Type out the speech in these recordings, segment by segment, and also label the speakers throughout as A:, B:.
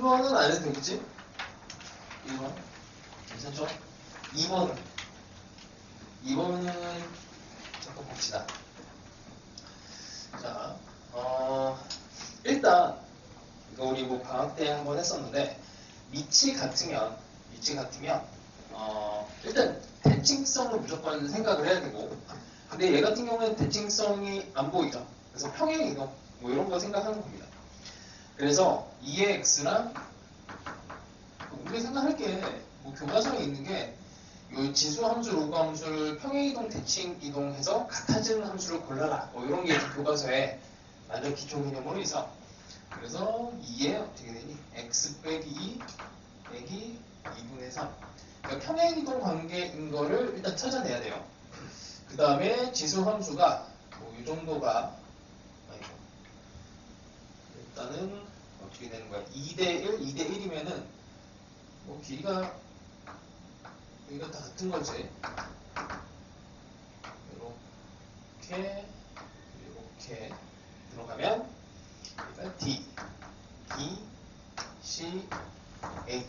A: 1번은 안 해도 되겠지? 1번. 괜찮죠? 2번은 잠깐 봅시다. 자, 일단 이거 우리 뭐 방학 때 한번 했었는데 밑이 같으면 일단 대칭성을 무조건 생각을 해야 되고, 근데 얘 같은 경우는 대칭성이 안 보이죠. 그래서 평행 이동 뭐 이런 거 생각하는 겁니다. 그래서 2의 x랑 우리 생각할 게 뭐 교과서에 있는 게 요 지수 함수, 로그 함수를 평행 이동, 대칭 이동해서 같아지는 함수를 골라라. 뭐 이런 게 교과서에 완전 기초 개념으로 있어. 그래서 2에 어떻게 되니? x 빼기 2 빼기 2분의 3. 그러니까 평행 이동 관계인 거를 일단 찾아내야 돼요. 그 다음에 지수 함수가 뭐 이 정도가 일단은 어떻게 되는 거야? 2대1, 2대1이면은 뭐 길이가 여기가 다 같은 거지. 이렇게 들어가면 일단 D, C, A.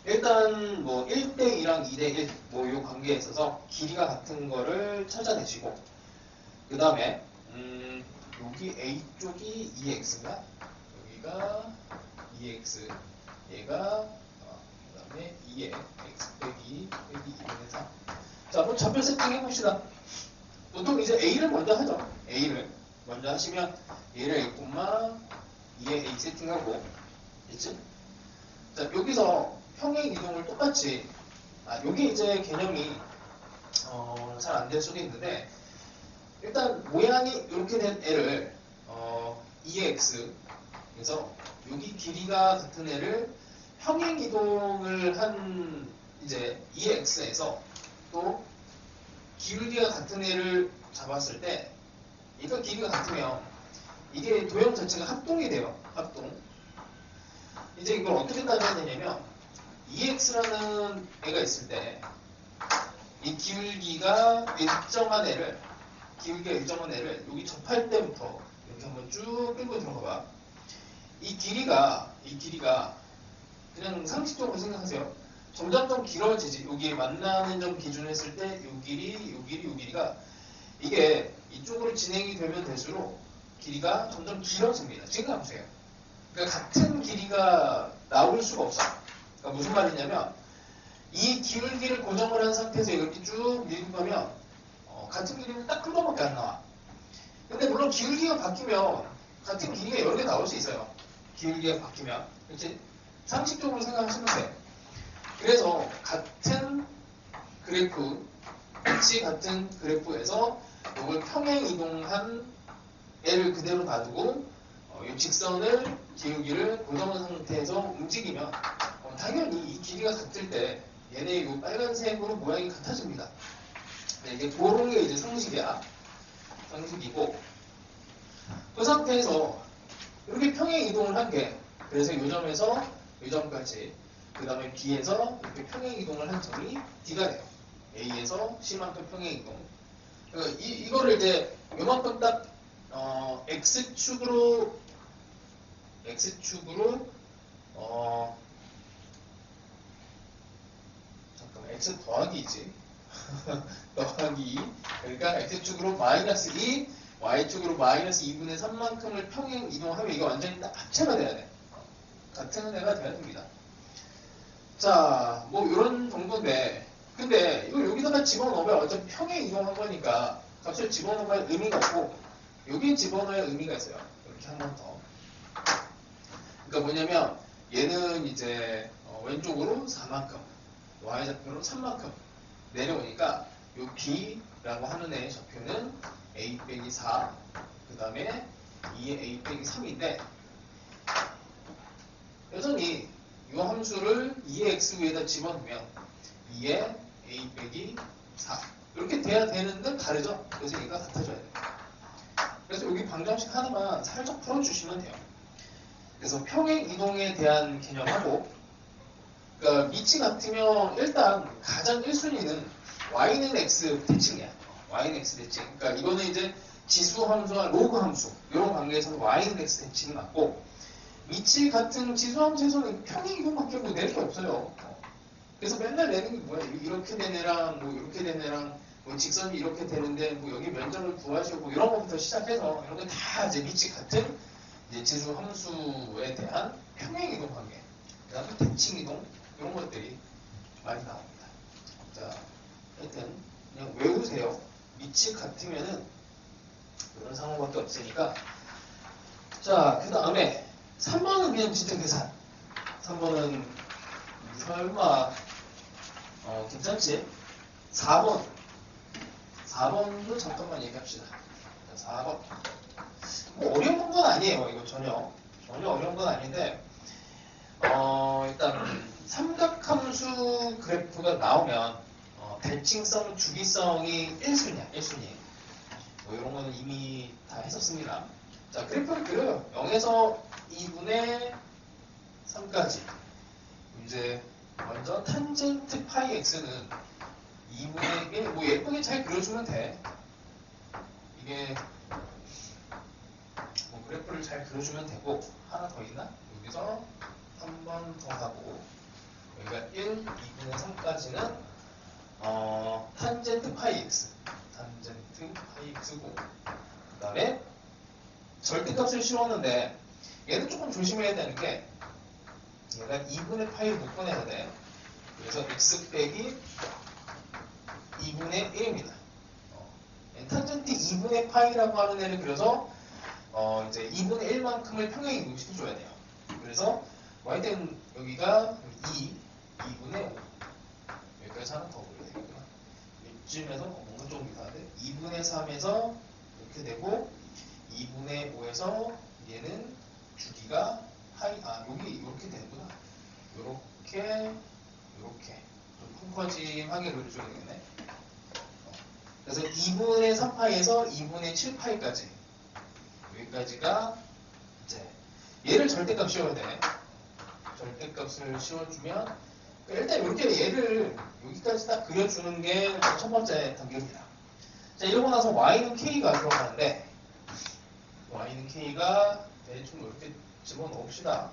A: 일단 뭐 1대2랑 2대1 뭐 이 관계에 있어서 길이가 같은 거를 찾아내시고, 그 다음에 여기 A 쪽이 2x인가? 여기가 2x, 얘가 그 다음에 2에 x 빼기 2분의 3. 자, 그럼 좌표 세팅 해봅시다. 보통 이제 A를 먼저 하죠. A를 먼저 하시면 얘를 A, 2에 A 세팅하고, 있지? 자, 여기서 평행 이동을 똑같이, 여기 이제 개념이 잘 안 될 수도 있는데, 일단 모양이 이렇게 된 애를 2의 x, 그래서 여기 길이가 같은 애를 평행 이동을 한 이제 2의 x에서 또 길이가 같은 애를 잡았을 때, 이거 길이가 같으면 이게 도형 자체가 합동이 돼요. 합동. 이제 이걸 어떻게 따져야 되냐면 2x라는 애가 있을 때 이 길이가 일정한 애를 여기 접할 때부터 이렇게 한번 쭉 끌고 들어가 봐. 이 길이가 그냥 상식적으로 생각하세요. 점점 길어지지. 여기 만나는 점 기준으로 했을 때 요 길이가 이게 이쪽으로 진행이 되면 될수록 길이가 점점 길어집니다. 지금 보세요. 그러니까 같은 길이가 나올 수가 없어. 그러니까 무슨 말이냐면 이 길이를 고정을 한 상태에서 이렇게 쭉 밀고 가면 같은 길이는 딱 한 번밖에 안 나와. 근데 물론 기울기가 바뀌면 같은 길이가 여러 개 나올 수 있어요. 기울기가 바뀌면. 그렇지? 상식적으로 생각하시면 돼. 그래서 같은 그래프, 같이 같은 그래프에서 이걸 평행 이동한 애를 그대로 놔두고 이 직선을 기울기를 고정한 상태에서 움직이면 당연히 이 길이가 같을 때 얘네 이 빨간색으로 모양이 같아집니다. 네, 이게 그런 게 이제 상식이야. 상식이고, 그 상태에서 이렇게 평행 이동을 한 게, 그래서 이 점에서 이 점까지, 그 다음에 B에서 이렇게 평행 이동을 한 점이 D가 돼요. A에서 C만큼 평행 이동. 그러니까 이거를 이제 요만큼 딱 X축으로 잠깐만, X 더하기 2지. 더하기 2. 그러니까 X축으로 마이너스 2, Y축으로 마이너스 2분의 3만큼을 평행 이동하면 이거 완전히 딱 합체가 돼야 돼. 같은 애가 돼야 됩니다. 자, 뭐 이런 정도인데, 근데 이걸 여기다가 집어넣으면 어차피 평행 이동한 거니까 값을 집어넣으면 의미가 없고, 여기 집어넣어야 의미가 있어요. 이렇게 한 번 더. 그러니까 뭐냐면 얘는 이제 왼쪽으로 4만큼, Y좌표로 3만큼 내려오니까 요 B라고 하는 애의 좌표는 A 빼기 4, 그 다음에 2의 A 빼기 3인데, 여전히 이 함수를 2의 x 위에다 집어넣으면 2의 A 빼기 4 이렇게 돼야 되는데 다르죠? 그래서 얘가 같아져야 돼요. 그래서 여기 방정식 하나만 살짝 풀어주시면 돼요. 그래서 평행 이동에 대한 개념하고, 그러니까 밑이 같으면 일단 가장 1순위는 y는 x 대칭이야. y는 x 대칭. 그러니까 이거는 이제 지수 함수와 로그 함수 이런 관계에서는 y는 x 대칭이 맞고, 위치 같은 지수함수에서는 평행 이동밖에 뭐 낼 게 없어요. 그래서 맨날 내는 게 뭐야? 이렇게 된 애랑 뭐 이렇게 된 애랑 뭐 직선이 이렇게 되는데 뭐 여기 면적을 구하시고 뭐 이런 것부터 시작해서 이런 거 다 이제 위치 같은 이제 지수 함수에 대한 평행 이동 관계, 그다음에 대칭 이동 이런 것들이 많이 나옵니다. 자, 하여튼 그냥 외우세요. 위치 같으면은 이런 상황밖에 없으니까. 자, 그 다음에 3번은 그냥 진짜 계산. 3번은 설마 괜찮지? 4번도 잠깐만 얘기합시다. 4번. 뭐 어려운 건 아니에요. 이거 전혀 어려운 건 아닌데 일단 삼각함수 그래프가 나오면 대칭성, 주기성이 1순위야. 1순위. 뭐 이런 거는 이미 다 했었습니다. 자, 그래프를 그려요. 0에서 2분의 3까지. 이제 먼저 탄젠트 파이 x는 2분의 1, 뭐 예쁘게 잘 그려주면 돼. 이게 뭐 그래프를 잘 그려주면 되고. 하나 더 있나? 여기서 한 번 더 하고 여기가 1, 2분의 3까지는 탄젠트 파이 x x고, 그 다음에 절대값을 씌웠는데 얘는 조금 조심해야 되는 게 얘가 2분의 파이를 묶어내야 돼. 그래서 x 빼기 2분의 1입니다. 탄젠트 2분의 파이라고 하는 애를 그려서 이제 2분의 1만큼을 평행 이동시켜줘야 돼요. 그래서 y는 여기가 2분의 5. 여기까지 하나 더 그려야 되겠구나. 이쯤에서 뭔가 좀 이상한데 2분의 3에서 이렇게 되고 2분의 5에서 얘는 주기가 여기 이렇게 되는구나. 요렇게 좀 펑퍼짐하게 그려줘야 되겠네. 그래서 2분의 3파이에서 2분의 7파이까지 여기까지가 이제 얘를 절대값 씌워야 되네. 절대값을 씌워주면 일단 이렇게 얘를 여기까지 딱 그려주는 게 첫 번째 단계입니다. 자, 이러고 나서 y는 k가 들어가는데 y는 k가 대충 이렇게 집어넣읍시다.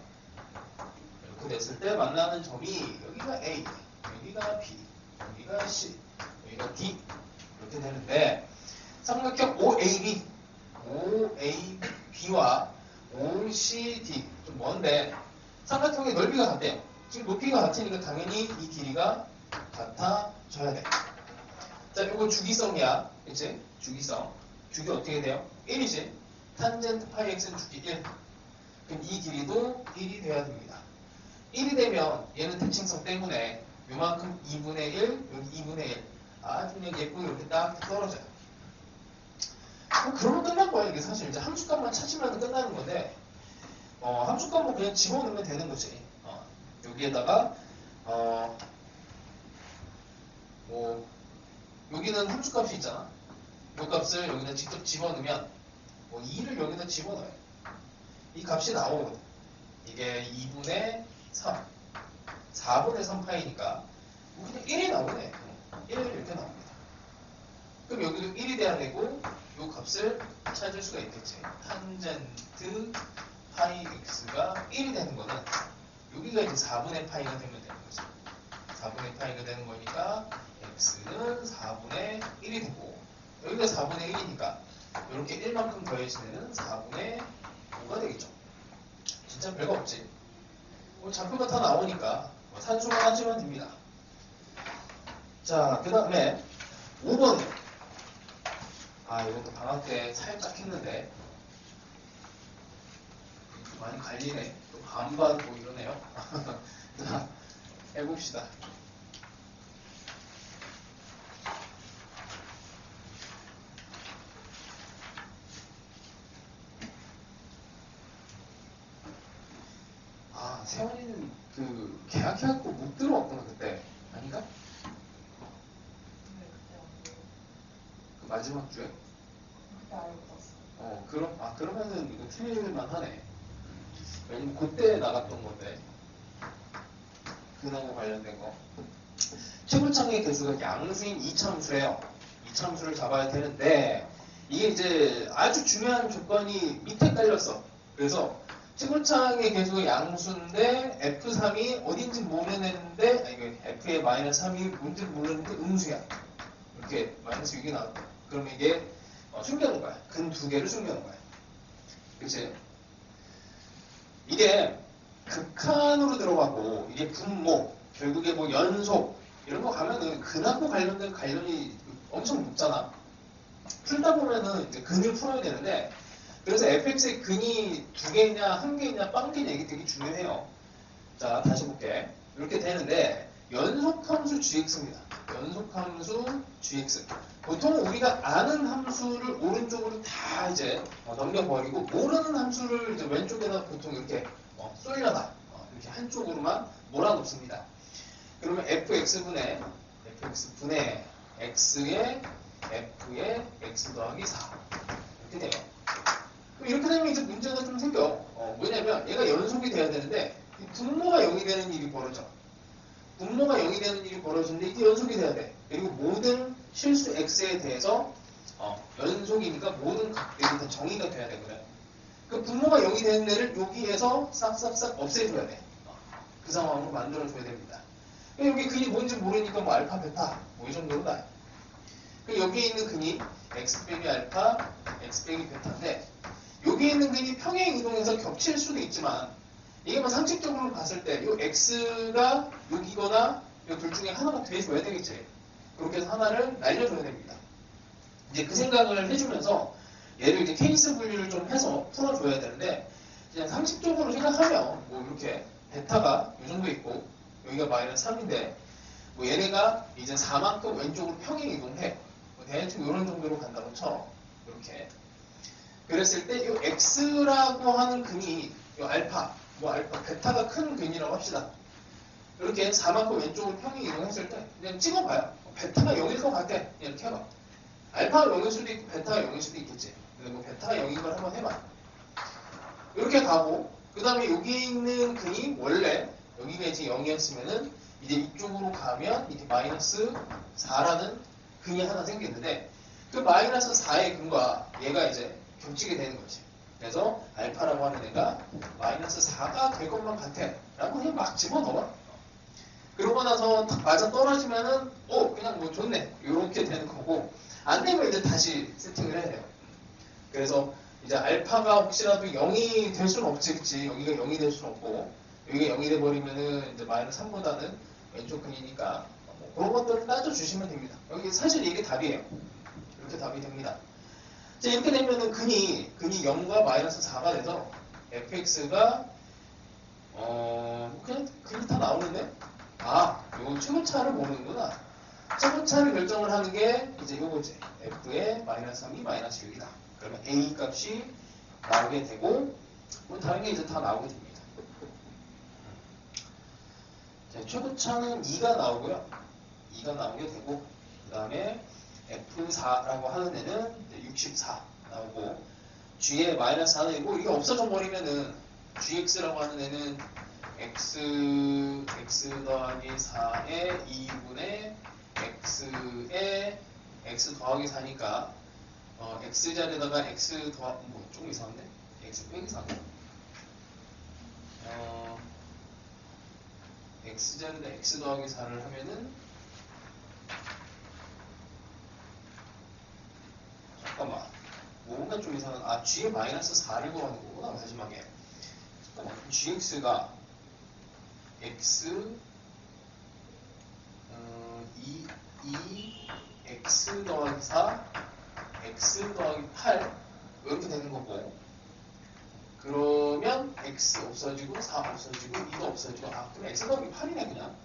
A: 이렇게 됐을 때 만나는 점이 여기가 a, 여기가 b, 여기가 c, 여기가 d 이렇게 되는데 삼각형 OAB와 OCD 좀 먼데 삼각형의 넓이가 같대요. 지금 높이가 같으니까 당연히 이 길이가 같아져야 돼. 자, 이거 주기성이야. 그치? 주기성. 주기 어떻게 돼요? 1이지. 탄젠트 파이 x는 주기 1. 그럼 이 길이도 1이 돼야 됩니다. 1이 되면 얘는 대칭성 때문에 요만큼 2분의 1, 여기 2분의 1. 아주 그냥 예쁘게 이렇게 딱 떨어져요. 그러면 끝난 거예요. 이게 사실 이제 함수값만 찾으면 끝나는 건데, 함수값 뭐 그냥 집어넣으면 되는 거지. 여기에다가, 뭐, 여기는 함수값이 있잖아. 이 값을 여기다 직접 집어넣으면, 뭐 2를 여기다 집어넣어요. 이 값이 나오거든. 이게 2분의 3, 4분의 3파이니까, 그냥 1이 나오네. 1 이렇게 나옵니다. 그럼 여기도 1이 돼야 되고, 이 값을 찾을 수가 있겠지. 탄젠트 파이 x가 1이 되는 거는 여기가 이제 4분의 파이가 되면 되는 거죠. 4분의 파이가 되는 거니까 x는 4분의 1이 되고 여기가 4분의 1이니까 이렇게 1만큼 더해지면 4분의 5가 되겠죠. 진짜 별거 없지. 뭐 좌표가 다 나오니까 산수만 하시면 됩니다. 자, 그 다음에 5번. 이것도 방학 때 살짝 했는데 많이 갈리네. 또 반반 뭐 이러네요. 자, 해봅시다. 세원이는 그 계약해갖고 못 들어왔구나 그때. 아닌가? 그 마지막 주에?
B: 그때 알고 떴어.
A: 그러면은 이거 틀릴만 하네. 왜냐면 그때 나갔던 건데. 근하고 관련된 거. 최고창의 개수가 양수인 이참수예요. 이참수를 잡아야 되는데 이게 이제 아주 중요한 조건이 밑에 깔렸어. 그래서 층울창의 계수가 양수인데 F3이 어딘지 모르는데 아니 F의 마이너스 3이 뭔지 모르는데 음수야. 이렇게 마이너스 6이 나왔다. 그러면 이게 숨겨놓은 거야. 근 두 개를 숨겨놓은 거야. 그치? 이게 극한으로 들어가고 이게 분모, 결국에 뭐 연속 이런 거 가면은 근하고 관련된 관련이 엄청 높잖아. 풀다 보면은 이제 근을 풀어야 되는데 그래서 fx의 근이 두 개냐 한 개냐 빵개냐 이게 되게 중요해요. 자 다시 볼게. 이렇게 되는데 연속함수 gx입니다. 연속함수 gx. 보통 우리가 아는 함수를 오른쪽으로 다 이제 넘겨버리고 모르는 함수를 이제 왼쪽에다 보통 이렇게 쏠려다 이렇게 한쪽으로만 몰아놓습니다. 그러면 fx분의 x의 f의 x 더하기 4 이렇게 돼요. 그럼 이렇게 되면 이제 문제가 좀 생겨. 왜냐면 얘가 연속이 돼야 되는데 분모가 0이 되는 일이 벌어져. 분모가 0이 되는 일이 벌어지는데 이게 연속이 돼야 돼. 그리고 모든 실수 x에 대해서 연속이니까 모든 값들이 다 정의가 돼야 되거든. 그 분모가 0이 되는 데를 여기에서 싹싹싹 없애줘야 돼. 그 상황으로 만들어줘야 됩니다. 여기 근이 뭔지 모르니까 뭐 알파, 베타 뭐 이 정도로 나요. 여기에 있는 근이 x 빼기 알파, x 빼기 베타인데 여기에 있는 근이 평행 이동해서 겹칠 수도 있지만 이게 뭐 상식적으로 봤을 때 이 x가 여기거나 이 둘 중에 하나가 돼줘야 되겠지. 그렇게 해서 하나를 날려줘야 됩니다. 이제 그 생각을 해주면서 얘를 이제 케이스 분류를 좀 해서 풀어줘야 되는데 그냥 상식적으로 생각하면 뭐 이렇게 베타가 이 정도 있고 여기가 마이너스 3인데 뭐 얘네가 이제 4만큼 왼쪽으로 평행 이동해. 뭐 대충 이런 정도로 간다고 쳐. 이렇게. 그랬을 때 이 x라고 하는 근이 이 알파, 뭐 알파, 베타가 큰 근이라고 합시다. 이렇게 4만큼 왼쪽으로 평행 이동했을 때 그냥 찍어봐요. 베타가 0일 것 같아. 이렇게 해봐. 알파가 0일 수도 있고 베타가 0일 수도 있겠지. 근데 뭐 베타가 0인 걸 한번 해봐. 이렇게 가고 그 다음에 여기 있는 근이 원래 여기가 이제 0이었으면은 이제 이쪽으로 가면 이제 마이너스 4라는 근이 하나 생기는데 그 마이너스 4의 근과 얘가 이제 겹치게 되는 거지. 그래서 알파라고 하는 애가 마이너스 4가 될 것만 같아. 라고 그냥 막 집어넣어. 그러고 나서 맞아 떨어지면은 그냥 뭐 좋네. 이렇게 되는 거고 안 되면 이제 다시 세팅을 해야 돼요. 그래서 이제 알파가 혹시라도 0이 될 수는 없지, 그치? 여기가 0이 될 수는 없고 여기가 0이 돼버리면은 이제 마이너스 3보다는 왼쪽 근이니까 뭐 그런 것들을 따져주시면 됩니다. 여기 사실 이게 답이에요. 이렇게 답이 됩니다. 자, 이렇게 되면은 근이 0과 마이너스 4가 돼서 fx가 그냥 근이 다 나오는데 요 최고차를 모르는구나. 최고차를 결정을 하는 게 이제 요거지. f의 마이너스 3이 마이너스 6이다. 그러면 a 값이 나오게 되고 뭐 다른 게 이제 다 나오게 됩니다. 자, 최고차는 2가 나오고요. 2가 나오게 되고 그 다음에 F4라고 하는 애는 64 나오고 G에 마이너스 4는 이게 없어져 버리면은 GX라고 하는 애는 X 더하기 4의 2분의 X에 X 더하기 4니까 X자리에다가 X 더하기 좀 이상한데? X 빼기 4네? X자리에다 X 더하기 4를 하면은 잠깐만 뭔가 좀 이상한 G에 마이너스 4를 구하는 거구나 마지막에. 잠깐만 GX가 X 2 X 더하기 4 X 더하기 8 이렇게 되는 거고 그러면 X 없어지고 4 없어지고 2도 없어지고 그럼 X 더하기 8이네 그냥.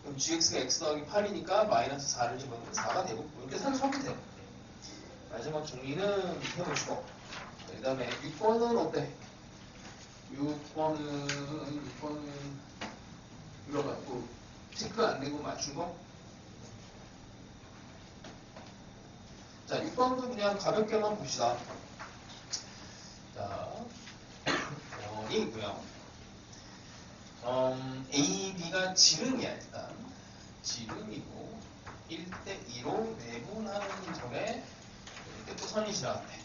A: 그럼 GX가 X 더하기 8이니까 마이너스 4를 집어넣으면 4가 되고 이렇게 산수하면 돼요. 마지막 정리는 해보시고 그 다음에 6번은 어때? 6번은 이거가지고 체크 안 되고 맞춘 거? 자 6번도 그냥 가볍게만 봅시다. 자 5번이고요. A, B가 지름이야 일단 지름이고 1대2로 내분하는 점에 이렇게 또 선이 지나갔네.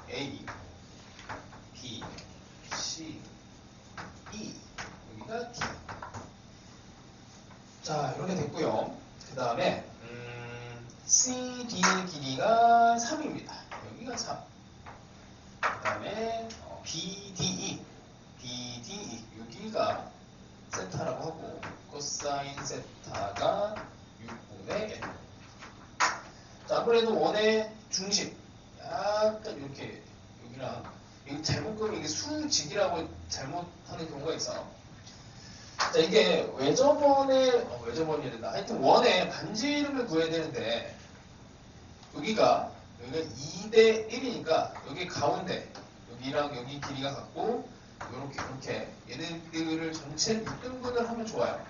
A: A, B, C, 여기가 D. 자, 이렇게 됐고요. 그 다음에 CD의 길이가 3입니다. 여기가 3. 그 다음에 BDE. BDE. 여기가 세타라고 하고 코사인 세타가 6분의 1. 자, 아무래도 원의 중심. 약간 이렇게 여기랑 이게 잘못 그리면 이게 수직이라고 잘못하는 경우가 있어. 자, 이게 외접원이 된다. 하여튼 원의 반지름을 구해야 되는데 여기가 2대 1이니까 여기 가운데 여기랑 여기 길이가 같고 이렇게 얘네들을 전체 6등분을 하면 좋아요.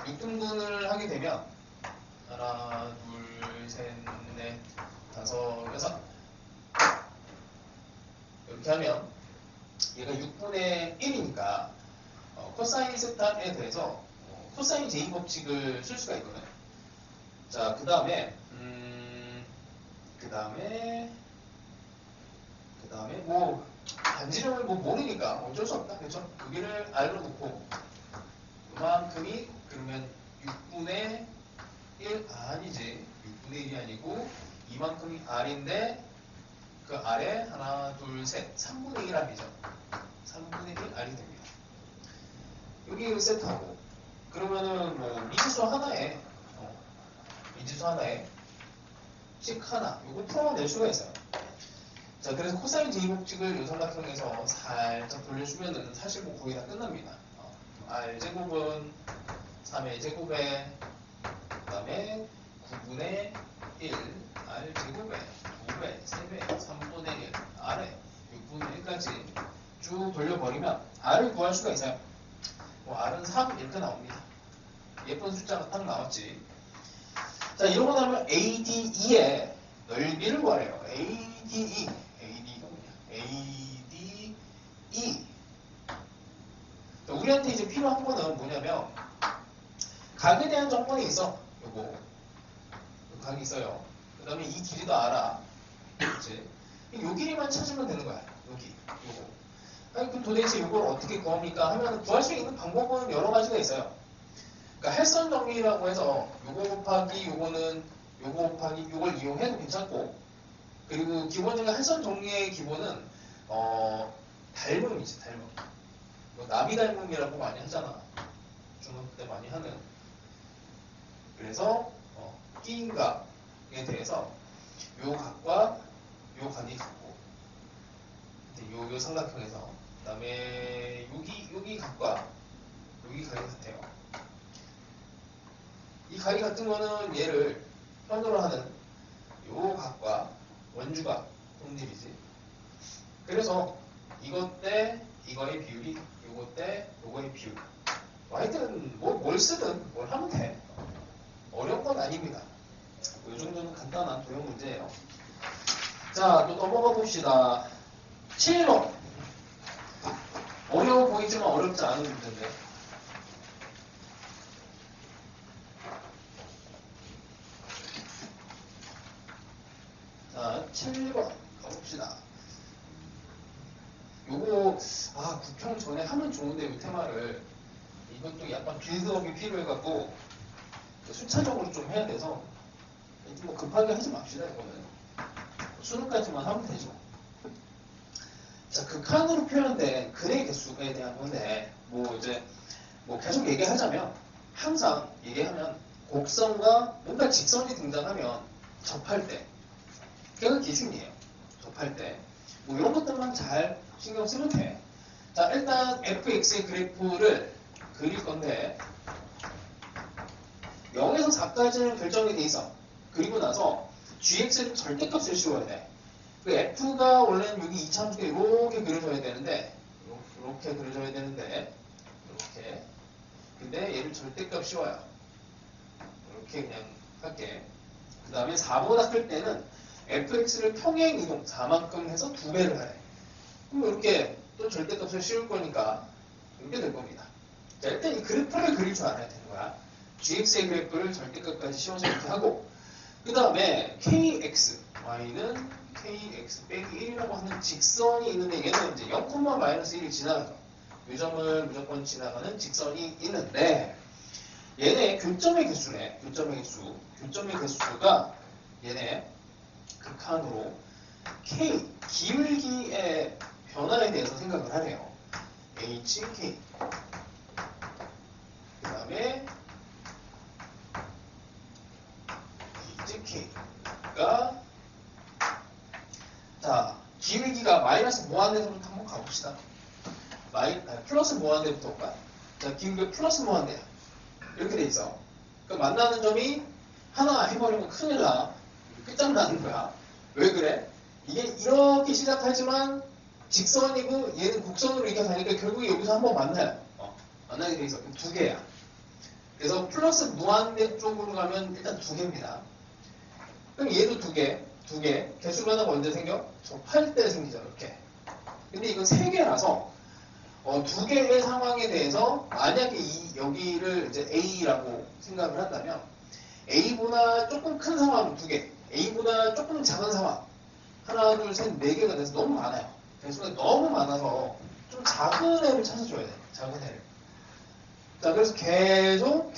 A: 6등분을 하게 되면 하나, 둘, 셋, 넷, 다섯, 여섯 이렇게 하면 얘가 6분의 1이니까 코사인 세타에 대해서 코사인 제이 법칙을 쓸 수가 있거든. 자, 그 다음에 뭐 반지름을 뭐 모르니까 어쩔 수 없다, 그렇죠? 여기를 R로 놓고 이만큼이 그러면 6분의 1 아니지, 6분의 1이 아니고 이만큼이 R인데 그 아래 하나, 둘, 셋, 3분의 1 R이죠. 3분의 1 R이 됩니다. 여기 세트하고 그러면은 뭐 미지수 하나에 식 하나 요거 풀어낼 수가 있어요. 자, 그래서 코사인 제이법칙을 요 삼각형에서 살짝 돌려주면은 사실 뭐 거의 다 끝납니다. R제곱은 3의 제곱에 그 다음에 9분의 1 R제곱에 2배, 3배, 3분의 1 R에 6분의 1까지 쭉 돌려버리면 R을 구할 수가 있어요. 뭐 R은 3 이렇게 나옵니다. 예쁜 숫자가 딱 나왔지. 자, 이러고 나면 ADE의 넓이를 구하래요. ADE가 뭐냐? ADE. 자, 우리한테 이제 필요한 거는 뭐냐면 각에 대한 정보는 있어. 요거 각이 있어요. 그 다음에 이 길이도 알아. 그렇지? 요 길이만 찾으면 되는 거야. 여기 요거. 아니, 그럼 도대체 이걸 어떻게 구합니까? 하면 구할 수 있는 방법은 여러 가지가 있어요. 그러니까 헬선 정리라고 해서 요거 곱하기 요거는 요거 곱하기 요걸 이용해도 괜찮고, 그리고 기본적인 헬선 정리의 기본은 닮음이지, 닮음. 뭐 나비 닮음이라고 많이 하잖아. 중학교 때 많이 하는. 그래서 끼인 각에 대해서 요 각과 요 각이 같고, 요 삼각형에서 그 다음에 여기 각과 여기 각이 같아요. 이 각이 같은 거는 얘를 현으로 하는 요 각과 원주각 성질이지. 그래서 이것 대 이거의 비율이 요것 대 요거의 비율. 하여튼 뭘 쓰든 뭘 하면 돼. 어려운 건 아닙니다. 이 정도는 간단한 도형 문제예요. 자, 또 넘어가 봅시다. 7번. 어려워 보이지만 어렵지 않은 문제인데. 자, 7번 가봅시다. 요거 국평 전에 하면 좋은데 이 테마를 이것도 약간 빌드업이 필요해갖고 순차적으로 좀 해야 돼서 뭐 급하게 하지 맙시다. 이거는 수능까지만 하면 되죠. 자, 극한으로 표현된 근의 개수에 대한 건데 뭐 계속 얘기하자면 항상 얘기하면 곡선과 뭔가 직선이 등장하면 접할 때 그게 기준이에요. 접할 때 뭐 이런 것들만 잘 신경 쓰면 돼. 자, 일단 fx의 그래프를 그릴 건데 0에서 4까지는 결정이 돼 있어. 그리고 나서 gx를 절대값을 씌워야 돼. 그 f가 원래는 여기 이차함수가 이렇게 그려져야 되는데 이렇게 그려져야 되는데 이렇게. 근데 얘를 절대값 씌워요. 이렇게 그냥 할게. 그 다음에 4보다 클 때는 fx를 평행 이동 4만큼 해서 2배를 하래. 그럼 이렇게 또 절대값을 씌울 거니까 이렇게 될 겁니다. 자, 일단 이 그래프를 그릴 줄 알아야 되는 거야. gx의 그래프를 절대값까지 씌워서 이렇게 하고, 그 다음에 kx, y는 kx 빼기 1이라고 하는 직선이 있는데 얘는 이제 0, -1을 지나가요. 요 점을 무조건 지나가는 직선이 있는데 얘네 교점의 개수네. 교점의 개수. 교점의 개수가 얘네 극한으로 K 기울기의 변화에 대해서 생각을 하래요. HK 그 다음에 HK가 자 기울기가 마이너스 무한대부터 한번 가봅시다. 플러스 무한대부터 볼까? 자 기울기가 플러스 무한대 이렇게 돼 있어. 그 만나는 점이 하나 해버리면 큰일 나. 끝장나는 거야. 왜 그래? 이게 이렇게 시작하지만 직선이고 얘는 곡선으로 이렇게 가니까 결국에 여기서 한번 만나요. 만나게 돼 있어. 두 개야. 그래서 플러스 무한대 쪽으로 가면 일단 두 개입니다. 그럼 얘도 두 개. 개수 변화가 언제 생겨? 접할 때 생기죠. 이렇게. 근데 이건 세 개라서 두 개의 상황에 대해서 만약에 여기를 이제 A라고 생각을 한다면 A보다 조금 큰 상황 두 개, A보다 조금 작은 상황 하나, 둘, 셋, 네 개가 돼서 너무 많아요. 개수가 너무 많아서 좀 작은 애를 찾아줘야 돼. 작은 애를. 자, 그래서 계속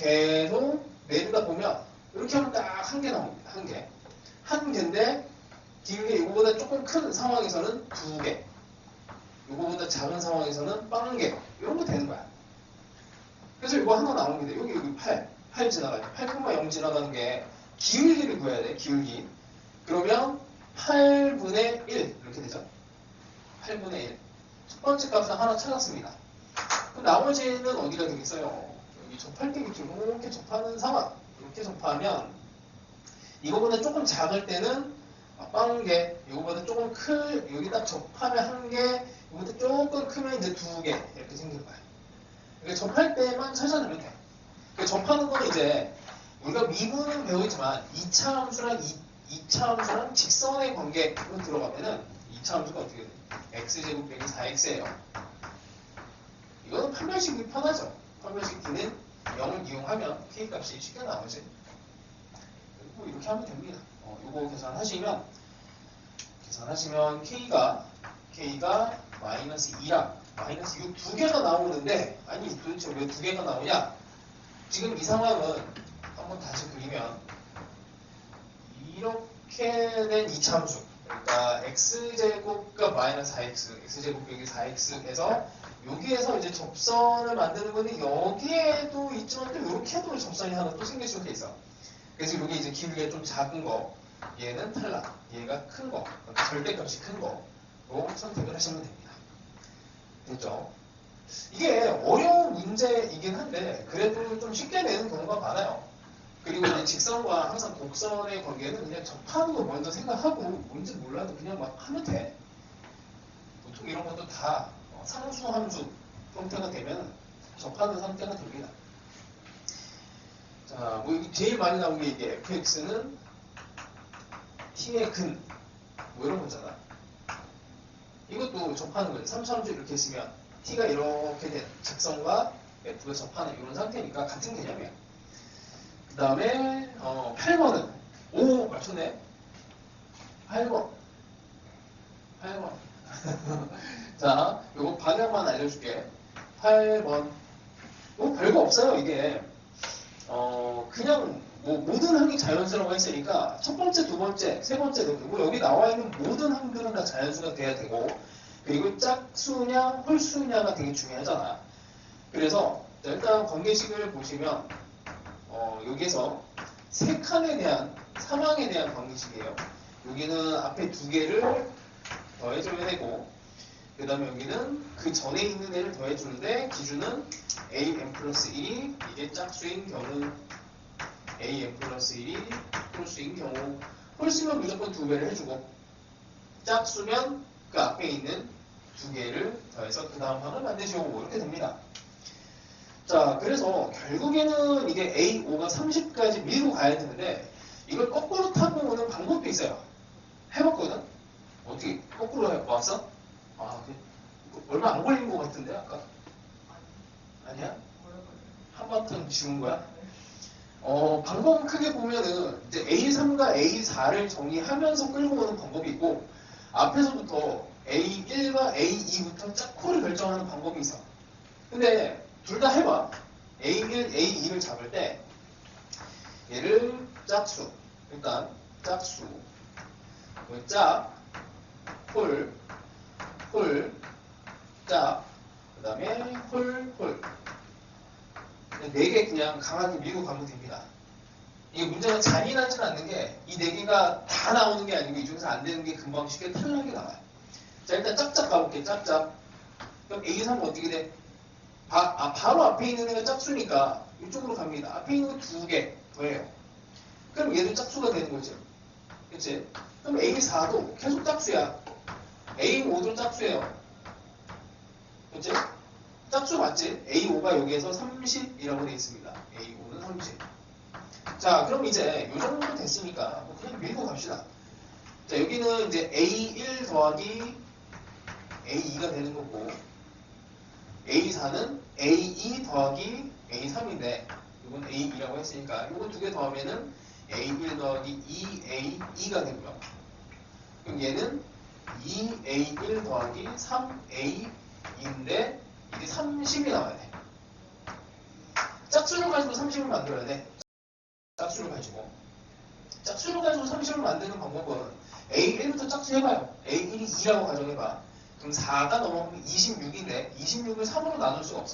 A: 내리다 보면 이렇게 하면 딱 한 개 나옵니다. 한 개. 한 개인데 길게 이거보다 조금 큰 상황에서는 두 개. 이거보다 작은 상황에서는 빵 개. 이런 거 되는 거야. 그래서 이거 하나 나옵니다. 여기 8 지나가요. 8,0 지나가는 게 기울기를 구해야 돼. 기울기. 그러면 8분의 1 이렇게 되죠. 8분의 1. 첫 번째 값은 하나 찾았습니다. 그럼 나머지는 어디가 되겠어요? 여기 접할 때 이렇게 접하는 상황. 이렇게 접하면 이거보다 조금 작을 때는 빵 개, 이거보다 조금 여기 딱 접하면 한 개, 이거보다 조금 크면 이제 두 개 이렇게 생기는 거야. 그러니까 접할 때만 찾아내면 돼. 그러니까 접하는 건 이제 우리가 미분은 배우지만 2차 함수랑 직선의 관계로 들어가면은 2차 함수가 어떻게 돼? x제곱 빼기 4x예요. 이거는 판별식이 편하죠. 판별식 D는 0을 이용하면 K값이 쉽게 나오지. 그리고 이렇게 하면 됩니다. 이거 계산하시면 K가 마이너스 2랑 마이너스 6 두 개가 나오는데 아니 도대체 왜 두 개가 나오냐? 지금 이 상황은 한번 다시 그리면 이렇게 된 2차 함수 그러니까 x제곱과 마이너스 4x x제곱 빼기 4x에서 여기에서 이제 접선을 만드는 건데 여기에도 있지만 또 이렇게도 접선이 하나 또 생길 수가 있어. 그래서 여기 이제 기울기가 좀 작은 거 얘는 탈락 얘가 큰 거 그러니까 절대값이 큰 거로 선택을 하시면 됩니다. 됐죠? 이게 어려운 문제이긴 한데 그래도 좀 쉽게 내는 경우가 많아요. 그리고 이제 직선과 항상 곡선의 관계는 그냥 접하는 거 먼저 생각하고 뭔지 몰라도 그냥 막 하면 돼. 보통 이런 것도 다 상수 함수 형태가 되면 접하는 상태가 됩니다. 자, 뭐 여기 제일 많이 나온 게 이게 fx는 t의 근 뭐 이런 거잖아. 이것도 접하는 거예요. 3차 함수 이렇게 했으면 t가 이렇게 된 직선과 f가 접하는 이런 상태니까 같은 개념이야. 그 다음에 8번은 오 맞췄네. 8번 자 요거 방향만 알려줄게. 8번 별거 없어요. 이게 그냥 뭐 모든 항이 자연수라고 했으니까 첫 번째, 두 번째, 세 번째 뭐 여기 나와 있는 모든 항들은 다 자연수가 돼야 되고 그리고 짝수냐 홀수냐가 되게 중요하잖아. 그래서 일단 관계식을 보시면 여기에서 세 칸에 대한 사망에 대한 관계식이에요. 여기는 앞에 두 개를 더해줘야 되고 그 다음에 여기는 그 전에 있는 애를 더해주는데 기준은 am 플러스 1이 이게 짝수인 경우 am 플러스 1이 홀수인 경우 홀수면 무조건 두 배를 해주고 짝수면 그 앞에 있는 두 개를 더해서 그 다음 항을 만드시고 이렇게 됩니다. 자, 그래서 결국에는 이게 A5가 30까지 밀고 가야 되는데 이걸 거꾸로 타고 오는 방법도 있어요. 해봤거든? 어떻게 거꾸로 해봤어? 얼마 안 걸린 것 같은데 아까? 아니야? 한바탕 지운 거야? 방법은 크게 보면은 이제 A3과 A4를 정리하면서 끌고 오는 방법이 있고 앞에서부터 A1과 A2부터 짝코를 결정하는 방법이 있어. 근데 둘 다 해봐. A1, A2를 잡을 때 얘를 짝수, 일단 짝수, 짝, 홀, 짝, 그 다음에 홀. 4개 그냥 강하게 밀고 가면 됩니다. 이게 문제가 잔인하지는 않는 게 이 4개가 다 나오는 게 아니고 이 중에서 안 되는 게 금방 쉽게 탈락이 나와요. 자, 일단 짝짝 가볼게. 짝짝. 그럼 A3은 어떻게 돼? 바로 앞에 있는 애가 짝수니까 이쪽으로 갑니다. 앞에 있는 거 2개 더해요. 그럼 얘도 짝수가 되는 거죠. 그치? 그럼 A4도 계속 짝수야. A5도 짝수예요. 그치? 짝수 맞지? A5가 여기에서 30이라고 되어 있습니다. A5는 30. 자, 그럼 이제 이 정도 됐으니까 뭐 그냥 밀고 갑시다. 자, 여기는 이제 A1 더하기 A2가 되는 거고, A4는 A2 더하기 A3인데, 이건 A2라고 했으니까, 이거 2개 더하면은 A1 더하기 2A2가 되고요. 그럼 얘는 2A1 더하기 3A2인데, 이게 30이 나와야 돼. 짝수를 가지고 30을 만들어야 돼. 짝수를 가지고 30을 만드는 방법은 A1부터 짝수 해봐요. A1이 2라고 가정해봐. 그럼 4가 넘어가면 26인데 26을 3으로 나눌 수가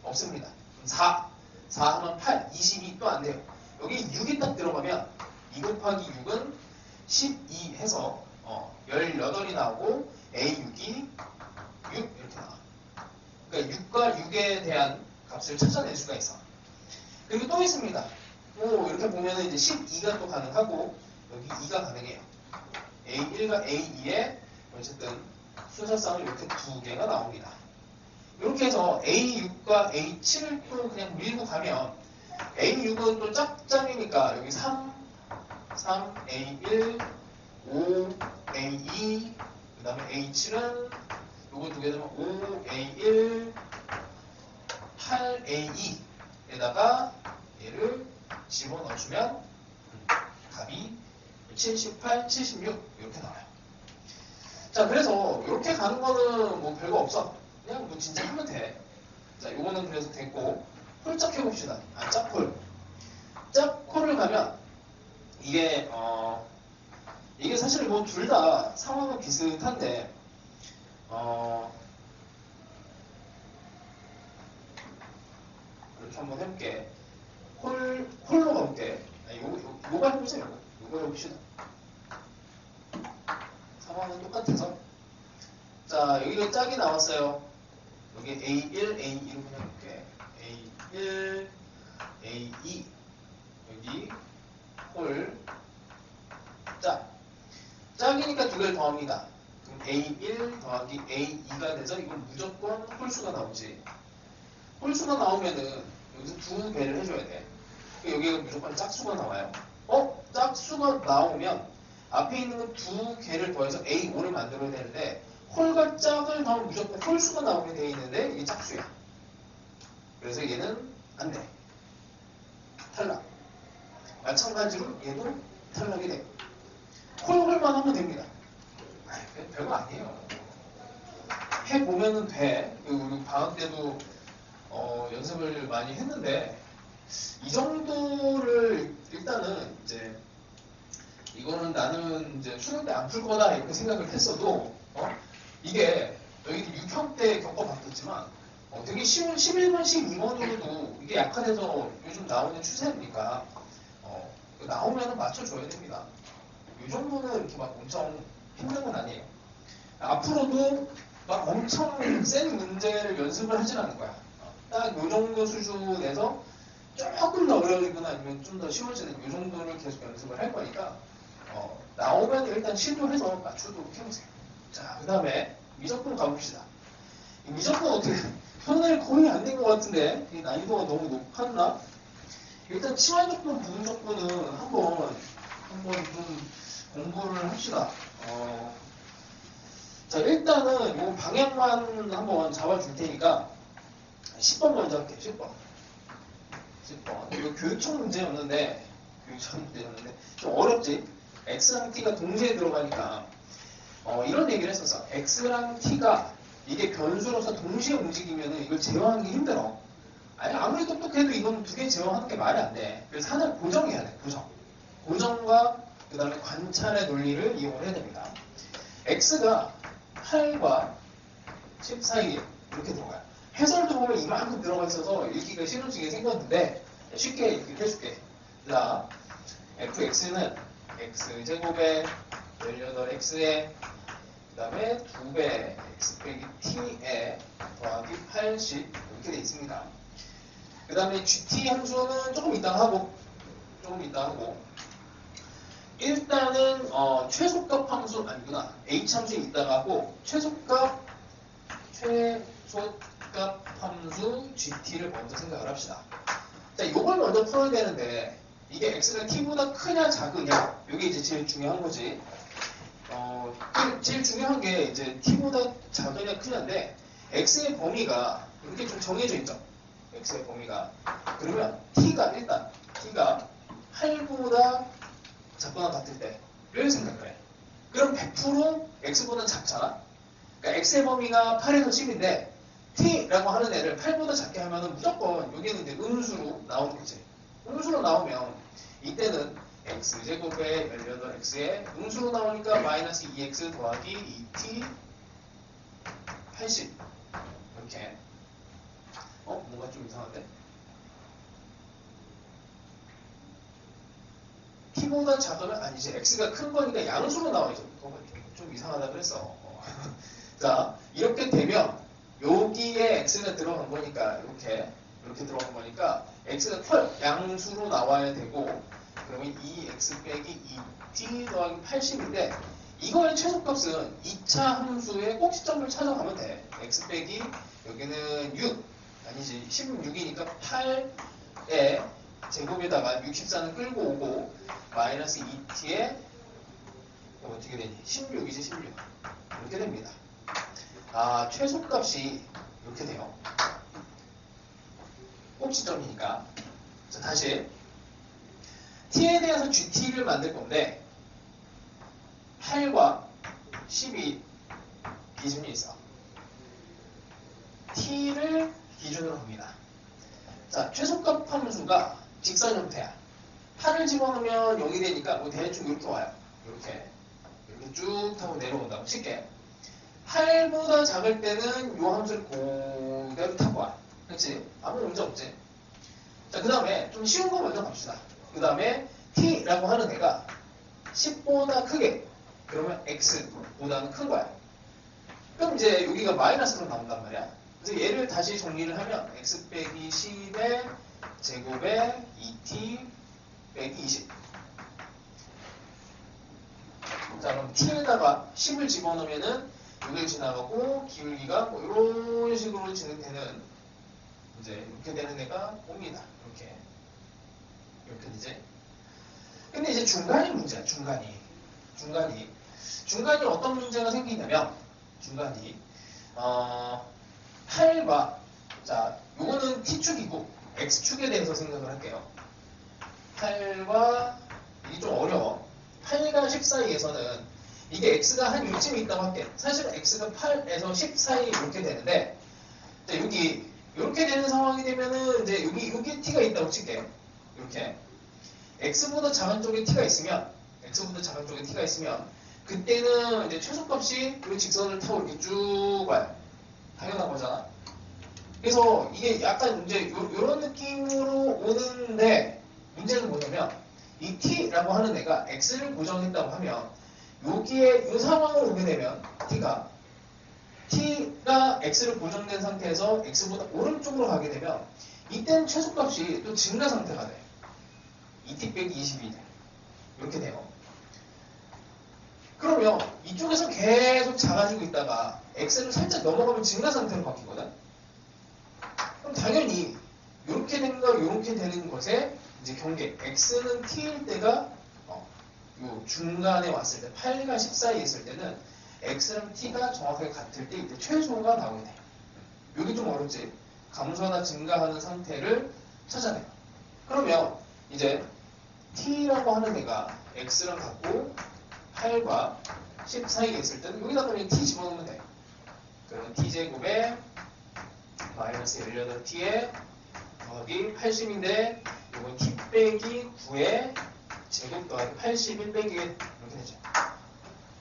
A: 없습니다. 그럼 4 하면 8, 22 또 안 돼요. 여기 6이 딱 들어가면 2 곱하기 6은 12 해서 18이 나오고 A6이 6 이렇게 나와. 그러니까 6과 6에 대한 값을 찾아낼 수가 있어. 그리고 또 있습니다. 또 이렇게 보면은 이제 12가 또 가능하고 여기 2가 가능해요. A1과 A2에 어쨌든 순서상을 이렇게 2개가 나옵니다. 이렇게 해서 A6과 A7을 또 그냥 밀고 가면 A6은 또 짝짝이니까 여기 3, A1, 5, A2, 그 다음에 A7은 요거 2개 되면 5, A1, 8, A2에다가 얘를 집어넣어주면 답이 78, 76 이렇게 나와요. 자, 그래서 이렇게 가는 거는 뭐 별거 없어. 그냥 뭐 진짜 하면 돼. 자, 요거는 그래서 됐고 홀짝 해봅시다. 짝홀. 짝홀을 가면 이게 이게 사실 뭐 둘 다 상황은 비슷한데 이렇게 한번 해볼게. 홀로 가볼게. 요거 해보세요. 요거 해봅시다. 상황은 똑같아서. 자, 여기가 짝이 나왔어요. 여기 A1, A2로 그냥 볼게. A1, A2. 여기 홀, 짝. 짝이니까 2개를 더합니다. 그럼 A1 더하기 A2가 돼서 이건 무조건 홀수가 나오지. 홀수가 나오면은 여기서 2배를 해줘야 돼. 여기가 무조건 짝수가 나와요. 짝수가 나오면 앞에 있는 건 2개를 더해서 A5를 만들어야 되는데 홀과 짝을 더하면 무조건 홀수가 나오게 되어 있는데 이게 짝수야. 그래서 얘는 안 돼. 탈락. 마찬가지로 얘도 탈락이 돼. 홀만 하면 됩니다. 별거 아니에요. 해보면은 돼. 우리 방학 때도 연습을 많이 했는데 이 정도를 일단은 이제 이거는 나는 이제 수능 때 안 풀 거다 이렇게 생각을 했어도 이게 너희들 6형 때 겪어봤겠지만 되게 쉬운 11번, 12번으로도 이게 약화돼서 요즘 나오는 추세니까 나오면은 맞춰줘야 됩니다. 이 정도는 이렇게 막 엄청 힘든 건 아니에요. 앞으로도 막 엄청 센 문제를 연습을 하진 않을 거야. 딱 이 정도 수준에서 조금 더 어려우거나 아니면 좀 더 쉬워지는 이 정도를 계속 연습을 할 거니까 나오면 일단 시도해서 맞추도록 해보세요. 자, 그 다음에 미적분 가봅시다. 미적분 어떻게 현재 거의 안 된 것 같은데 난이도가 너무 높았나? 일단 치환적분, 부분적분은 한번 좀 공부를 합시다. 자, 일단은 이 방향만 한번 잡아줄 테니까 10번 먼저 할게요. 10번. 이거 교육청 문제였는데 좀 어렵지? X랑 T가 동시에 들어가니까 이런 얘기를 했었어. X랑 T가 이게 변수로서 동시에 움직이면은 이걸 제어하는 게 힘들어. 아니 아무리 똑똑해도 이건 두 개 제어하는 게 말이 안 돼. 그래서 하나를 고정해야 돼. 고정과 그 다음에 관찰의 논리를 이용을 해야 됩니다. x가 8과 10 사이에 이렇게 들어가요. 해설도 보면 이만큼 들어가 있어서 읽기가 싫어지게 생겼는데 쉽게 이렇게 해줄게. 자, fx는 x제곱에 18x에 그 다음에 2배 x 빼기 t에 더하기 80 이렇게 돼 있습니다. 그 다음에 gt 함수는 조금 이따 하고 일단은 최소값 함수 아니구나. h 함수 이따가 하고 최소값 함수 gt를 먼저 생각을 합시다. 자, 이걸 먼저 풀어야 되는데 이게 x가 t보다 크냐 작으냐 이게 이제 제일 중요한 거지. 제일 중요한 게 이제 t보다 작으냐 크냐인데 x의 범위가 이렇게 좀 정해져 있죠. x의 범위가. 그러면 t가 8보다 작거나 같을 때를 생각을 해. 그럼 100% x보다 작잖아. 그러니까 x의 범위가 8에서 10인데 t라고 하는 애를 8보다 작게 하면은 무조건 여기는 이제 음수로 나오는 거지. 음수로 나오면 이때는 x제곱에 18x에 음수로 나오니까 마이너스 2x 더하기 2t 80 이렇게. 뭔가 좀 이상한데? t보다 작으면 아니지. x가 큰 거니까 양수로 나와야죠. 좀 이상하다 그랬어. 자, 이렇게 되면 여기에 x가 들어간 거니까 이렇게 들어간 거니까 x가 커요. 양수로 나와야 되고 그러면 2x 빼기 2t 더하기 80인데 이거의 최소값은 2차 함수의 꼭지점을 찾아가면 돼. x 빼기 여기는 6 아니지 16이니까 8에 제곱에다가 64는 끌고 오고 마이너스 2t에 어떻게 되니? 16이지 16 이렇게 됩니다. 아, 최소값이 이렇게 돼요. 꼭지점이니까. 자, 다시 t에 대해서 gt를 만들 건데 8과 10이 기준이 있어. t를 기준으로 합니다. 자, 최소값 함수가 직선 형태야. 8을 집어넣으면 0이 되니까 뭐 대충 이렇게 와요. 이렇게 쭉 타고 내려온다고 칠게. 8보다 작을 때는 요 함수를 그대로 타고 와. 그렇지? 아무 문제 없지? 자, 그 다음에 좀 쉬운 거 먼저 갑시다. 그 다음에 t라고 하는 애가 10보다 크게, 그러면 x보다는 큰 거야. 그럼 이제 여기가 마이너스로 나온단 말이야. 그래서 얘를 다시 정리를 하면 x 빼기 10의 제곱에 2t 빼기 20. 자, 그럼 t에다가 10을 집어넣으면은 여기를 지나가고 기울기가 뭐 이런 식으로 진행되는 이제 이렇게 되는 애가 옵니다. 이렇게 되지. 근데 이제 중간이 문제야. 중간이 어떤 문제가 생기냐면 중간이 8과 자 요거는 t축이고 x축에 대해서 생각을 할게요. 8과 이게 좀 어려워. 8과 10 사이에서는 이게 x가 한 요쯤에 있다고 할게. 사실은 x가 8에서 10 사이 이렇게 되는데 자, 여기 이렇게 되는 상황이 되면은 이제 여기 t가 있다고 칠게요. 이렇게 x보다 작은 쪽에 t가 있으면 그때는 이제 최소값이 이 직선을 타고 이렇게 쭉 와요. 당연한 거잖아. 그래서 이게 약간 이제 요런 느낌으로 오는데 문제는 뭐냐면 이 t라고 하는 애가 x를 고정했다고 하면 여기에 이 상황으로 오게 되면 t가 x를 고정된 상태에서 x보다 오른쪽으로 가게 되면 이때는 최소값이 또 증가 상태가 돼. 2t 빼기 22 이렇게 돼요. 그러면 이쪽에서 계속 작아지고 있다가 x를 살짝 넘어가면 증가 상태로 바뀌거든. 그럼 당연히 이렇게 된 거 이렇게 되는 것에 이제 경계 x는 t일 때가 요 중간에 왔을 때 8과 10 사이에 있을 때는 x랑 t가 정확하게 같을 때 이때 최소가 나오게 돼요. 여기 좀 어렵지. 감소나 증가하는 상태를 찾아내요. 그러면 이제 t라고 하는 애가 x랑 같고 8과 10 사이에 있을 때는 여기다 그냥 t 집어넣으면 돼. 그러면 t제곱에 마이너스 18t에 더하기 80인데 이건 t 빼기 9에 제곱 더하기 81 빼기 1 이렇게 되죠.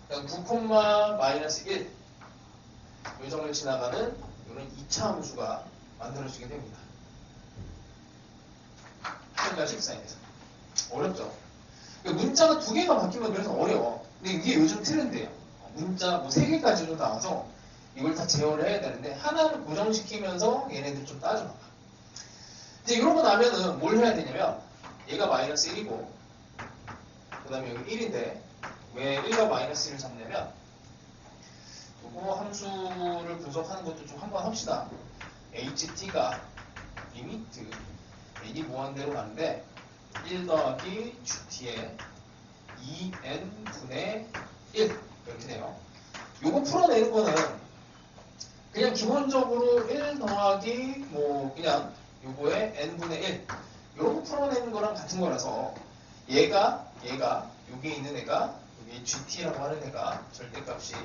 A: 그러니까 9, 마이너스 1 요정을 지나가는 이런 2차 함수가 만들어지게 됩니다. 8과 14에서 어렵죠. 그러니까 문자가 2개가 바뀌면 그래서 어려워. 근데 이게 요즘 트렌드예요. 문자 뭐 3개까지도 나와서 이걸 다 제어를 해야 되는데 하나를 고정시키면서 얘네들 좀 따져봐. 이제 이런 거 나면은 뭘 해야 되냐면 얘가 마이너스 1이고 그 다음에 여기 1인데 왜 1과 마이너스 1을 잡냐면 요거 함수를 분석하는 것도 좀 한번 합시다. ht가 리미트 n이 무한대로 가는데 1 더하기 gt에 2n분의 1 이렇게 돼요. 요거 풀어내는 거는 그냥 기본적으로 1 더하기 뭐 그냥 요거에 n분의 1 요거 풀어내는 거랑 같은 거라서 얘가 여기에 있는 애가 여기 gt라고 하는 애가 절대값이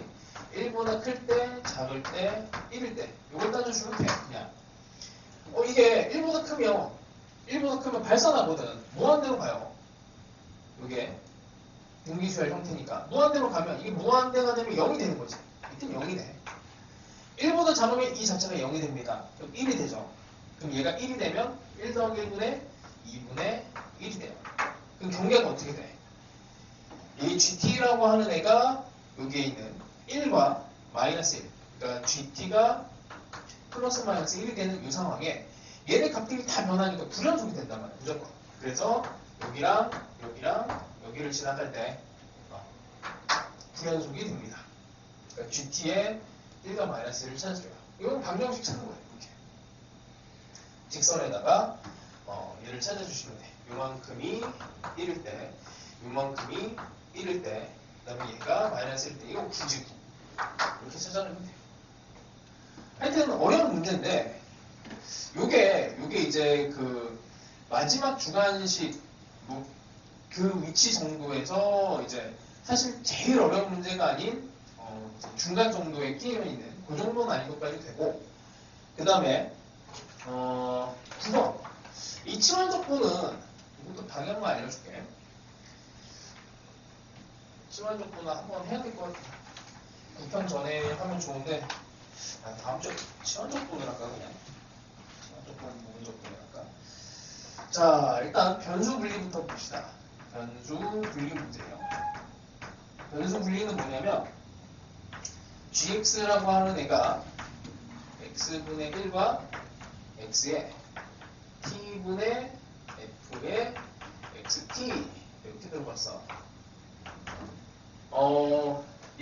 A: 1보다 클 때, 작을 때, 1일 때 요걸 따져주면 돼. 그냥 이게 1보다 크면 발산하거든. 무한대로 가요. 요게 등기수열 형태니까 무한대로 가면 이게 무한대가 되면 0이 되는 거지. 이때는 0이 돼. 1보다 작으면 이 자체가 0이 됩니다. 그럼 1이 되죠. 그럼 얘가 1이 되면 1 더하기 1분의 2분의 1이 돼요. 그럼 경계가 어떻게 돼? 이 gt라고 하는 애가 여기에 있는 1과 마이너스 1 그러니까 gt가 플러스 마이너스 1이 되는 이 상황에 얘네 값들이 다 변하니까 불연속이 된단 말이야. 무조건. 그래서 여기를 지나갈 때 불연속이 됩니다. 그러니까 gt의 1과 마이너스 1을 찾아줘요. 이건 방정식 찾는 거예요. 이렇게. 직선에다가 얘를 찾아주시면 돼. 요만큼이 1일 때, 요만큼이 1일 때, 그 다음에 얘가 마이너스 1일 때, 이거 굳이 이렇게 찾아내면 돼요. 하여튼 어려운 문제인데, 요게 이제 그 마지막 주관식 그 위치 정도에서 이제 사실 제일 어려운 문제가 아닌 중간 정도에 끼어 있는 그 정도 난이도까지 되고, 그 다음에 9번 이 치환적분은 이것도 방향만 알려줄게. 치환적분은 한번 해야 될 것 같아. 9편 전에 하면 좋은데 다음 주에 치환적분을 할까 그냥. 치환적분 부분적분을 할까. 자 일단 변수 분리부터 봅시다. 변수 분리 문제예요. 변수 분리는 뭐냐면 gx라고 하는 애가 x분의 1과 x에 t분의 f의 xt 이렇게 들어갔어.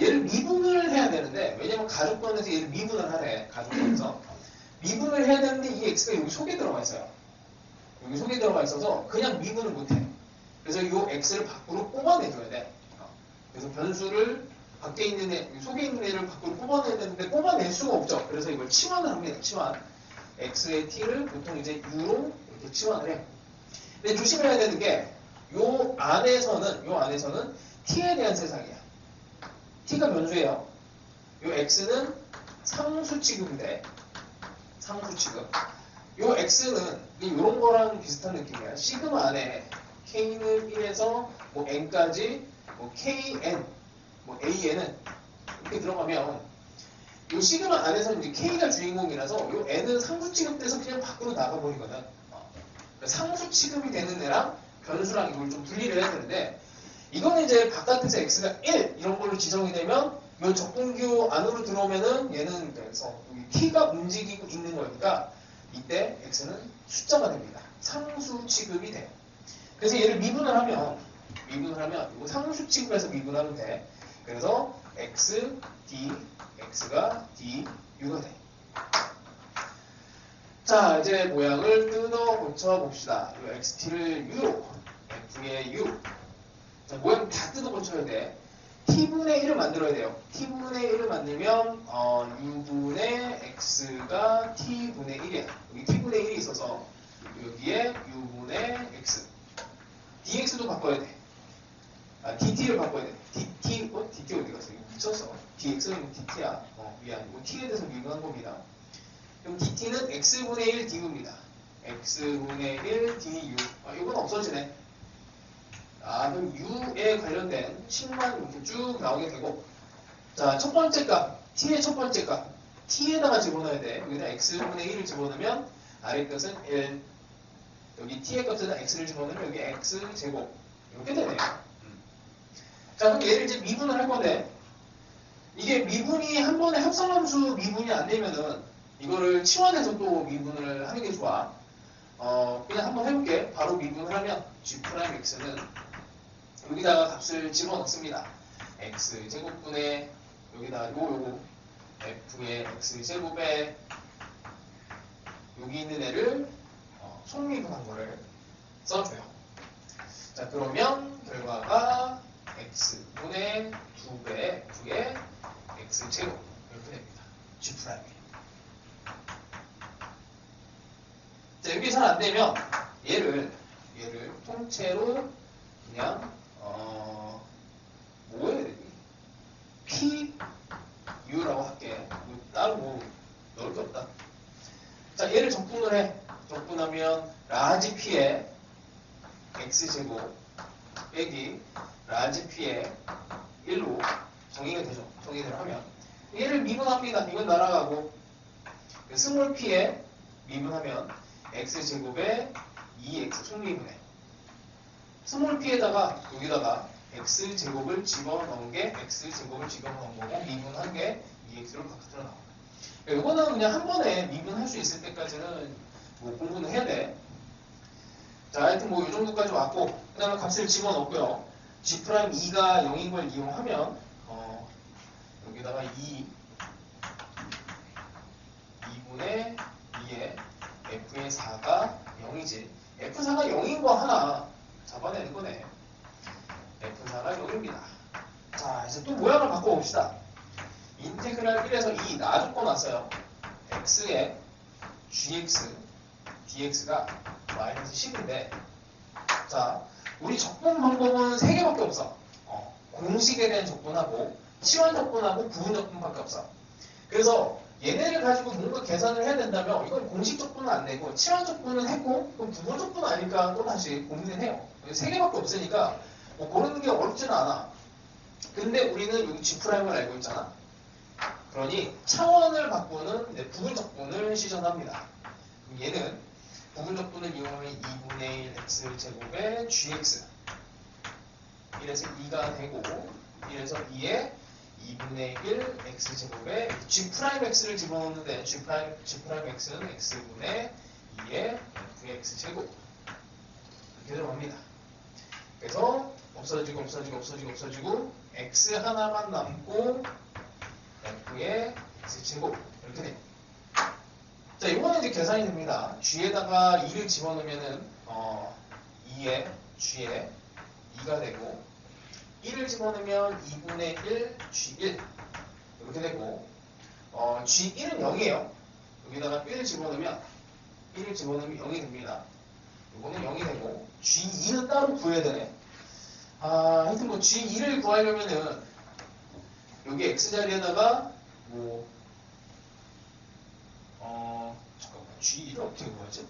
A: 얘를 미분을 해야 되는데 왜냐면 가족권에서 얘를 미분을 하래. 가족권에서 미분을 해야 되는데 이 x가 여기 속에 들어가 있어요. 여기 속에 들어가 있어서 그냥 미분을 못해. 그래서 이 x를 밖으로 뽑아내줘야 돼. 그래서 변수를 밖에 있는 애, 속에 있는 애를 밖으로 뽑아내야 되는데 뽑아낼 수가 없죠. 그래서 이걸 치환을 합니다. 치환. x의 t를 보통 이제 u로 이렇게 치환을 해. 근데 조심해야 되는 게 요 안에서는 t에 대한 세상이야. t가 변수예요. 요 x는 상수 취급인데 상수 취급. 요 x는 이런 거랑 비슷한 느낌이야. 시그마 안에 k는 1에서 뭐 n까지 뭐 kn 뭐 an은 이렇게 들어가면 요 시그마 안에서는 이제 k가 주인공이라서 요 n은 상수 취급돼서 그냥 밖으로 나가버리거든. 상수 취급이 되는 애랑 변수랑 이걸 좀 분리를 해야 되는데 이거는 이제 바깥에서 x가 1 이런 걸로 지정이 되면 요 적분규 안으로 들어오면은 얘는 그래서 여기 t가 움직이고 있는 거니까 이때 x는 숫자가 됩니다. 상수 취급이 돼. 그래서 얘를 미분을 하면 이거 상수 취급해서 미분하면 돼. 그래서 x, d, x가 d, u가 돼. 자, 이제 모양을 뜯어 고쳐 봅시다. 이 xt를 u로, f의 u. 자, 모양 다 뜯어 고쳐야 돼. t분의 1을 만들어야 돼요. t분의 1을 만들면 u분의 x가 t분의 1이야. 여기 t분의 1이 있어서 여기에 u분의 x. dx도 바꿔야 돼. dt를 바꿔야 돼. dt 어디 갔어? 이거 미쳤어. dx는 dt야. 미안. 이거 t에 대해서 미분한 겁니다. 그럼 dt는 x분의 1 du입니다. x분의 1 du. 이건 없어지네. 그럼 u에 관련된 식만 이렇게 쭉 나오게 되고, 자, 첫 번째 값, t의 첫 번째 값, t에다가 집어넣어야 돼. 여기다 x분의 1을 집어넣으면 아래 것은 1. 여기 t의 값에다 x를 집어넣으면 여기 x제곱. 이렇게 되네요. 자, 그럼 얘를 이제 미분을 할 건데, 이게 미분이 한 번에 합성함수 미분이 안 되면은 이거를 치환해서 또 미분을 하는 게 좋아. 그냥 한번 해볼게. 바로 미분을 하면 g'x는 여기다가 값을 집어넣습니다. x제곱분의 여기다 요거 f의 x제곱에 여기 있는 애를 속미분한 거를 써줘요. 자, 그러면 결과가 x분의 2배 f의 x제곱 이렇게 됩니다. g'. 자, 여기 잘 안되면 얘를 통째로 그냥 뭐 해야 되니? PU라고 할게. 따로 뭐 넣을 게 없다. 자, 얘를 적분을 해. 적분하면 라지 P에 X제곱 빼기 라지 P에 1로 정의가 되죠. 정의를 하면 얘를 미분합니다. 이건 날아가고 스몰 P에 미분하면 X제곱에 2X 속미분해. 스몰 P에다가 여기다가 X제곱을 집어넣은 게 X제곱을 집어넣은 거고 미분한 게 2X로 바깥으로 나옵니다. 이거는 그냥 한 번에 미분할 수 있을 때까지는 뭐 공부는 해야 돼. 자, 하여튼 뭐 이 정도까지 왔고, 그 다음에 값을 집어넣고요. G'2가 0인 걸 이용하면, 여기다가 2분의 2에 F의 4가 0이지. F4가 0인 거 하나 잡아내는 거네. F4가 0입니다. 자, 이제 또 모양을 바꿔봅시다. 인테그랄 1에서 2 놔줬고 났어요. x에 gx, dx가 마이너스 10인데, 자, 우리 적분 방법은 3개밖에 없어. 공식에 대한 적분하고, 치환 적분하고, 부분 적분밖에 없어. 그래서 얘네를 가지고 뭔가 계산을 해야 된다면, 이건 공식 적분은 안 되고, 치환 적분은 했고, 그럼 부분 적분 아닐까 또 다시 고민을 해요. 3개밖에 없으니까, 뭐 고르는 게 어렵지는 않아. 근데 우리는 여기 G'을 알고 있잖아. 그러니 차원을 바꾸는 부분 적분을 시전합니다. 얘는 부분 적분을 이용하면 2분의 1 x제곱에 gx 1에서 2가 되고 1에서 2에 2분의 1 x제곱에 g'x를 집어넣는데 g'x는 x분의 2의 fx제곱 이렇게 들어갑니다. 그래서 없어지고 x 하나만 남고 f의 x제곱 이렇게 됩니다. 자, 이거는 이제 계산이 됩니다. g에다가 2를 집어넣으면은 2에 g에 2가 되고 1을 집어넣으면 2분의 1 g1 이렇게 되고 g1은 0이에요. 여기다가 1을 집어넣으면 0이 됩니다. 이거는 0이 되고 g2는 따로 구해야 되네. 하여튼 뭐 g2를 구하려면은 여기 x자리에다가 뭐 잠깐만 g2를 어떻게 구하지?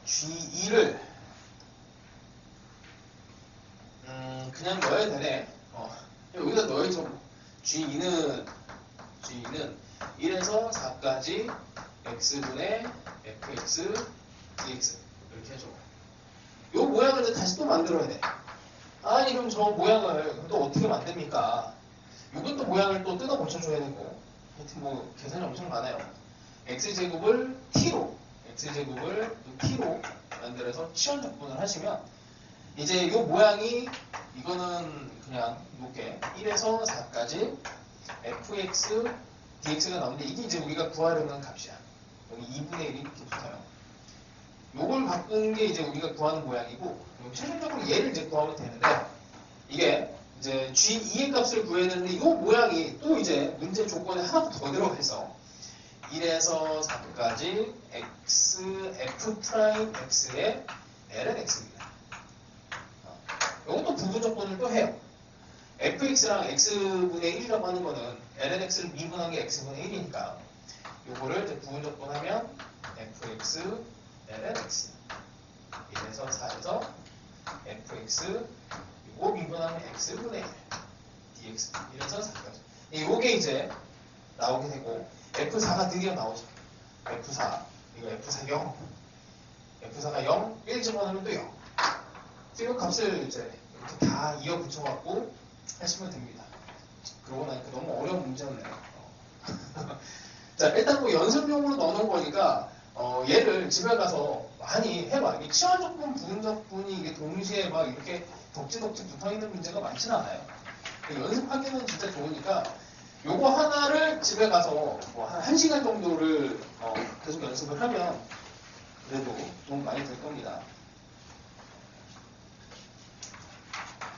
A: g2를 그냥 넣어야 되네. 여기다 넣어야죠. g2는 1에서 4까지 x분의 fx dx 이렇게 해줘. 요 모양을 이제 다시 또 만들어야 돼. 아니 그럼 저 모양을 또 어떻게 만듭니까? 이것도 모양을 또 뜯어 고쳐줘야 되고 하여튼 뭐 계산이 엄청 많아요. x제곱을 t로 만들어서 치환 적분을 하시면 이제 이 모양이 이거는 그냥 이렇게 1에서 4까지 fx dx가 나오는데 이게 이제 우리가 구하려는 값이야. 여기 2분의 1이 이렇게 붙어요. 요걸 바꾸는 게 이제 우리가 구하는 모양이고 최종적으로 얘를 이제 구하면 되는데 이게 이제 g2의 값을 구해야 되는데 이 모양이 또 이제 문제 조건에 하나 더 들어가 있어. 1에서 4까지 x f 프라임 x의 ln x입니다. 이것도 부분적분을 또 해요. fx랑 x분의 1이라고 하는 거는 lnx를 미분한 게 x분의 1이니까 요거를 이제 부분적분하면 fx ln x 1에서 4에서 fx 요거 미분하면 x분의 1 dx 1에서 4까지 요게 이제 나오게 되고 f4가 드디어 나오죠. f4 이거 f4 0 f4가 0 1 집어넣으면 또 0 이 값을 이제 이렇게 다 이어 붙여갖고 하시면 됩니다. 그러고 나니까 너무 어려운 문제였네요. 자, 일단 뭐 연습용으로 넣어놓은 거니까 얘를 집에 가서 많이 해봐. 이게 치환적분, 부분적분이 이게 동시에 막 이렇게 덕지덕지 붙어있는 문제가 많지는 않아요. 연습하기는 진짜 좋으니까 요거 하나를 집에 가서 뭐 한 1시간 정도를 계속 연습을 하면 그래도 도움 많이 될 겁니다.